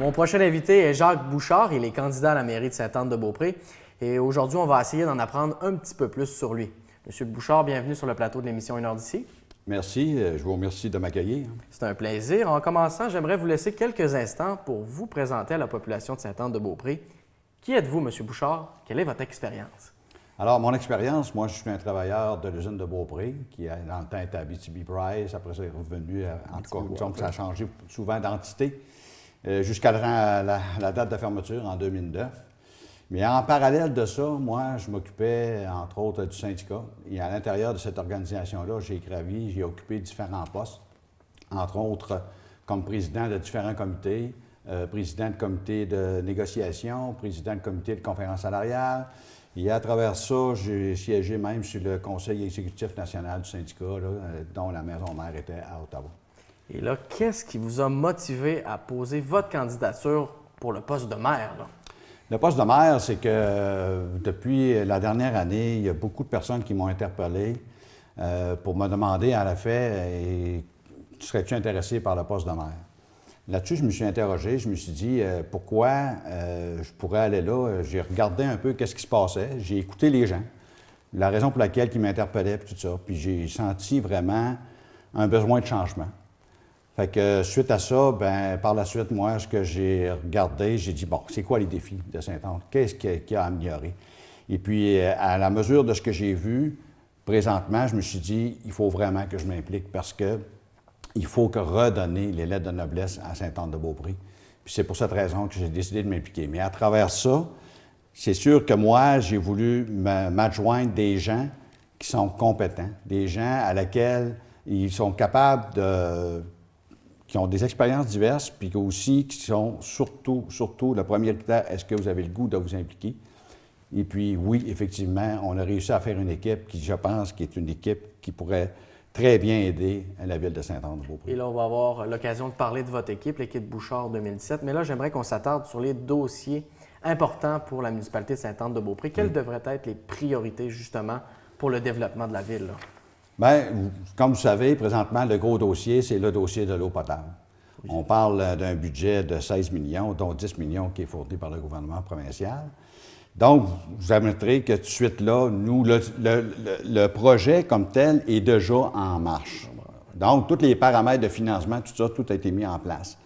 Mon prochain invité est Jacques Bouchard. Il est candidat à la mairie de Sainte-Anne-de-Beaupré. Et aujourd'hui, on va essayer d'en apprendre un petit peu plus sur lui. Monsieur Bouchard, bienvenue sur le plateau de l'émission 1 heure d'ici. Merci, je vous remercie de m'accueillir. C'est un plaisir. En commençant, j'aimerais vous laisser quelques instants pour vous présenter à la population de Sainte-Anne-de-Beaupré. Qui êtes-vous, Monsieur Bouchard? Quelle est votre expérience? Alors, mon expérience, moi, je suis un travailleur de l'usine de Beaupré, qui dans le temps était à Abitibi-Price, après ça est revenu, en tout cas, donc ça a changé souvent d'entité, jusqu'à la date de fermeture en 2009. Mais en parallèle de ça, moi, je m'occupais, entre autres, du syndicat. Et à l'intérieur de cette organisation-là, j'ai occupé différents postes, entre autres, comme président de différents comités, président de comité de négociation, président de comité de conférence salariale. Et à travers ça, j'ai siégé même sur le conseil exécutif national du syndicat, dont la maison mère était à Ottawa. Et là, qu'est-ce qui vous a motivé à poser votre candidature pour le poste de maire, là? Le poste de maire, c'est que depuis la dernière année, il y a beaucoup de personnes qui m'ont interpellé pour me demander, en effet, serais-tu intéressé par le poste de maire? Là-dessus, je me suis interrogé, je me suis dit pourquoi je pourrais aller là. J'ai regardé un peu qu'est-ce qui se passait, j'ai écouté les gens, la raison pour laquelle ils m'interpellaient, puis tout ça, puis j'ai senti vraiment un besoin de changement. Fait que suite à ça, bien, par la suite, moi, ce que j'ai regardé, j'ai dit, bon, c'est quoi les défis de Sainte-Anne? Qu'est-ce qu'il y a à améliorer? Et puis, à la mesure de ce que j'ai vu, présentement, je me suis dit, il faut vraiment que je m'implique parce que il faut redonner les lettres de noblesse à Sainte-Anne-de-Beaupré. Puis c'est pour cette raison que j'ai décidé de m'impliquer. Mais à travers ça, c'est sûr que moi, j'ai voulu m'adjoindre des gens qui sont compétents, des gens à lesquels ils sont capables qui ont des expériences diverses, puis aussi qui sont surtout, le premier critère, est-ce que vous avez le goût de vous impliquer? Et puis oui, effectivement, on a réussi à faire une équipe qui, je pense, qui est une équipe qui pourrait très bien aider la ville de Sainte-Anne-de-Beaupré. Et là, on va avoir l'occasion de parler de votre équipe, l'équipe Bouchard 2017. Mais là, j'aimerais qu'on s'attarde sur les dossiers importants pour la municipalité de Sainte-Anne-de-Beaupré. Quelles devraient être les priorités, justement, pour le développement de la ville, là? Bien, comme vous savez, présentement, le gros dossier, c'est le dossier de l'eau potable. Oui. On parle d'un budget de 16 millions, dont 10 millions qui est fourni par le gouvernement provincial. Donc, vous admettrez que tout de suite là, nous, le projet comme tel est déjà en marche. Donc, tous les paramètres de financement, tout ça, tout a été mis en place.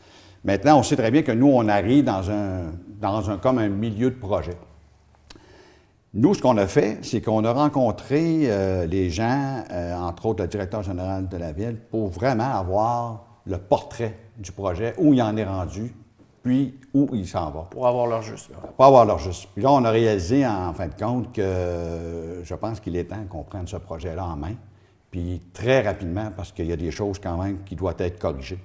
Maintenant, on sait très bien que nous, on arrive comme un milieu de projet. Nous, ce qu'on a fait, c'est qu'on a rencontré les gens, entre autres le directeur général de la ville, pour vraiment avoir le portrait du projet, où il en est rendu, puis où il s'en va. Pour avoir leur juste. Pour avoir leur juste. Puis là, on a réalisé, en fin de compte, que je pense qu'il est temps qu'on prenne ce projet-là en main, puis très rapidement, parce qu'il y a des choses quand même qui doivent être corrigées.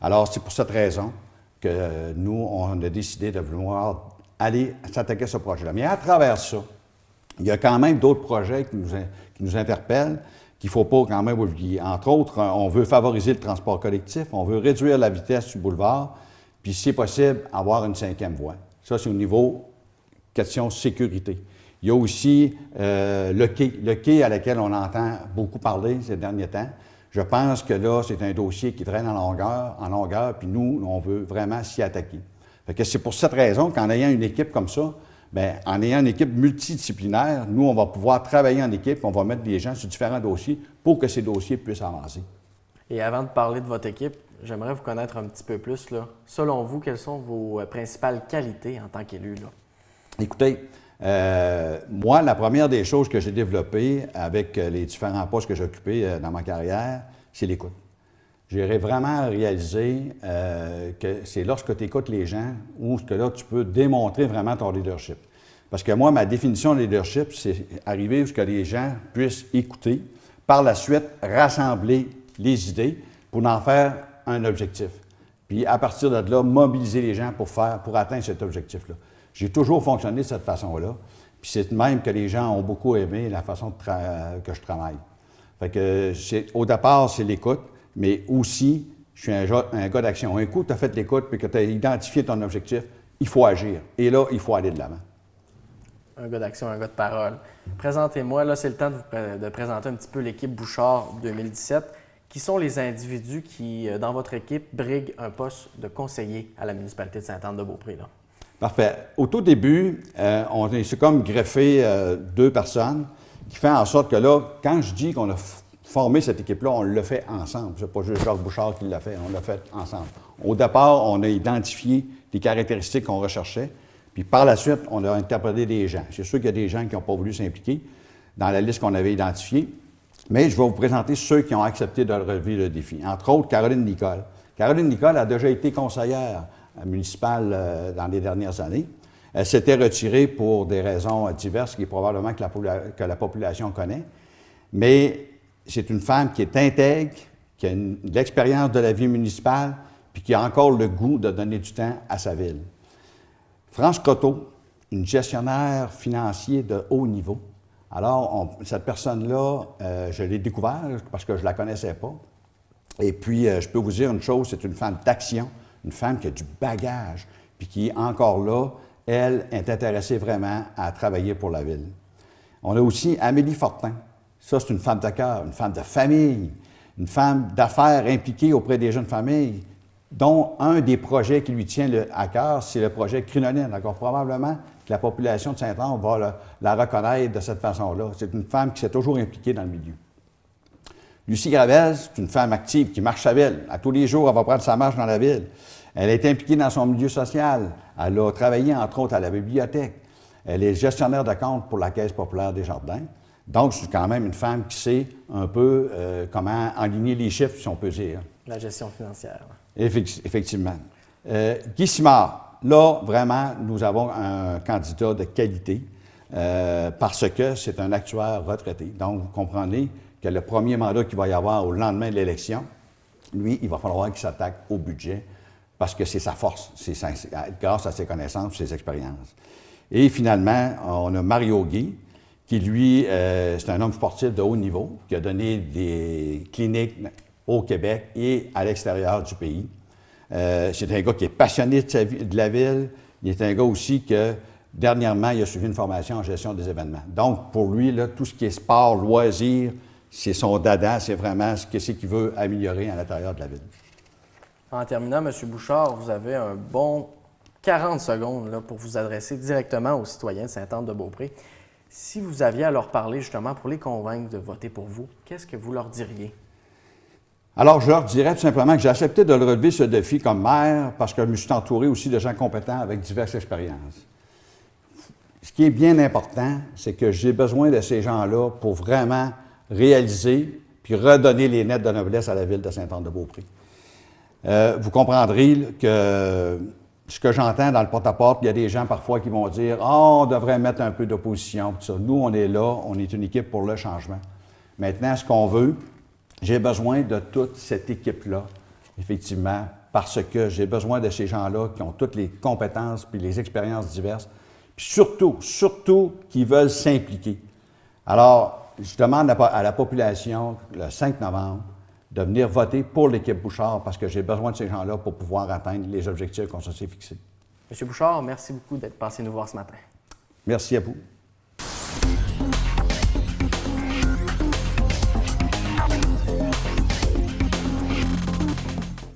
Alors, c'est pour cette raison que nous, on a décidé de vouloir aller s'attaquer à ce projet-là. Mais à travers ça, il y a quand même d'autres projets qui nous interpellent, qu'il ne faut pas quand même oublier. Entre autres, on veut favoriser le transport collectif, on veut réduire la vitesse du boulevard, puis si possible, avoir une 5e voie. Ça, c'est au niveau question sécurité. Il y a aussi le quai à laquelle on entend beaucoup parler ces derniers temps. Je pense que là, c'est un dossier qui traîne en longueur, puis nous, on veut vraiment s'y attaquer. Fait que c'est pour cette raison qu'en ayant une équipe comme ça, bien, en ayant une équipe multidisciplinaire, nous, on va pouvoir travailler en équipe, on va mettre des gens sur différents dossiers pour que ces dossiers puissent avancer. Et avant de parler de votre équipe, j'aimerais vous connaître un petit peu plus, là. Selon vous, quelles sont vos principales qualités en tant qu'élu, là? Écoutez, moi, la première des choses que j'ai développées avec les différents postes que j'ai occupés dans ma carrière, c'est l'écoute. J'ai vraiment réalisé que c'est lorsque tu écoutes les gens où que là, tu peux démontrer vraiment ton leadership. Parce que moi, ma définition de leadership, c'est arriver où que les gens puissent écouter, par la suite, rassembler les idées pour en faire un objectif. Puis à partir de là, mobiliser les gens pour atteindre cet objectif-là. J'ai toujours fonctionné de cette façon-là. Puis c'est même que les gens ont beaucoup aimé la façon que je travaille. Fait que au départ, c'est l'écoute. Mais aussi, je suis un gars d'action. Un coup, tu as fait l'écoute puis que tu as identifié ton objectif, il faut agir. Et là, il faut aller de l'avant. Un gars d'action, un gars de parole. Présentez-moi, là, c'est le temps de présenter un petit peu l'équipe Bouchard 2017. Qui sont les individus qui, dans votre équipe, briguent un poste de conseiller à la municipalité de Sainte-Anne-de-Beaupré, là? Parfait. Au tout début, on s'est comme greffé 2 personnes qui fait en sorte que là, quand je dis qu'on a formé cette équipe-là, on l'a fait ensemble. C'est pas juste Jacques Bouchard qui l'a fait, on l'a fait ensemble. Au départ, on a identifié les caractéristiques qu'on recherchait, puis par la suite, on a interprété des gens. C'est sûr qu'il y a des gens qui n'ont pas voulu s'impliquer dans la liste qu'on avait identifiée, mais je vais vous présenter ceux qui ont accepté de relever le défi. Entre autres, Caroline Nicole. Caroline Nicole a déjà été conseillère municipale dans les dernières années. Elle s'était retirée pour des raisons diverses qui est probablement que la population connaît. Mais c'est une femme qui est intègre, qui a de l'expérience de la vie municipale, puis qui a encore le goût de donner du temps à sa ville. France Croteau, une gestionnaire financier de haut niveau. Alors, cette personne-là, je l'ai découvert parce que je ne la connaissais pas. Et puis, je peux vous dire une chose, c'est une femme d'action, une femme qui a du bagage, puis qui, encore là, elle est intéressée vraiment à travailler pour la ville. On a aussi Amélie Fortin. Ça, c'est une femme de cœur, une femme de famille, une femme d'affaires impliquée auprès des jeunes familles, dont un des projets qui lui tient à cœur, c'est le projet Crinoline. Alors, probablement que la population de Saint-Anne va la reconnaître de cette façon-là. C'est une femme qui s'est toujours impliquée dans le milieu. Lucie Gravez, c'est une femme active qui marche sa ville. À tous les jours, elle va prendre sa marche dans la ville. Elle est impliquée dans son milieu social. Elle a travaillé, entre autres, à la bibliothèque. Elle est gestionnaire de compte pour la Caisse populaire des Jardins. Donc, c'est quand même une femme qui sait un peu comment aligner les chiffres, si on peut dire. La gestion financière. Effectivement. Guy Simard, là, vraiment, nous avons un candidat de qualité parce que c'est un actuaire retraité. Donc, vous comprenez que le premier mandat qu'il va y avoir au lendemain de l'élection, lui, il va falloir qu'il s'attaque au budget parce que c'est sa force, grâce à ses connaissances, ses expériences. Et finalement, on a Mario Guy, qui, lui, c'est un homme sportif de haut niveau, qui a donné des cliniques au Québec et à l'extérieur du pays. C'est un gars qui est passionné de la ville. Il est un gars aussi que, dernièrement, il a suivi une formation en gestion des événements. Donc, pour lui, là, tout ce qui est sport, loisirs, c'est son dada, c'est vraiment ce qu'il veut améliorer à l'intérieur de la ville. En terminant, M. Bouchard, vous avez un bon 40 secondes là, pour vous adresser directement aux citoyens de Sainte-Anne-de-Beaupré. Si vous aviez à leur parler justement pour les convaincre de voter pour vous, qu'est-ce que vous leur diriez? Alors, je leur dirais tout simplement que j'ai accepté de relever ce défi comme maire parce que je me suis entouré aussi de gens compétents avec diverses expériences. Ce qui est bien important, c'est que j'ai besoin de ces gens-là pour vraiment réaliser puis redonner les lettres de noblesse à la ville de Sainte-Anne-de-Beaupré. Vous comprendrez que ce que j'entends dans le porte-à-porte, il y a des gens parfois qui vont dire « Ah, on devrait mettre un peu d'opposition. » Nous, on est là, on est une équipe pour le changement. Maintenant, ce qu'on veut, j'ai besoin de toute cette équipe-là, effectivement, parce que j'ai besoin de ces gens-là qui ont toutes les compétences puis les expériences diverses, puis surtout, qui veulent s'impliquer. Alors, je demande à la population, le 5 novembre, de venir voter pour l'équipe Bouchard parce que j'ai besoin de ces gens-là pour pouvoir atteindre les objectifs qu'on s'est fixés. M. Bouchard, merci beaucoup d'être passé nous voir ce matin. Merci à vous.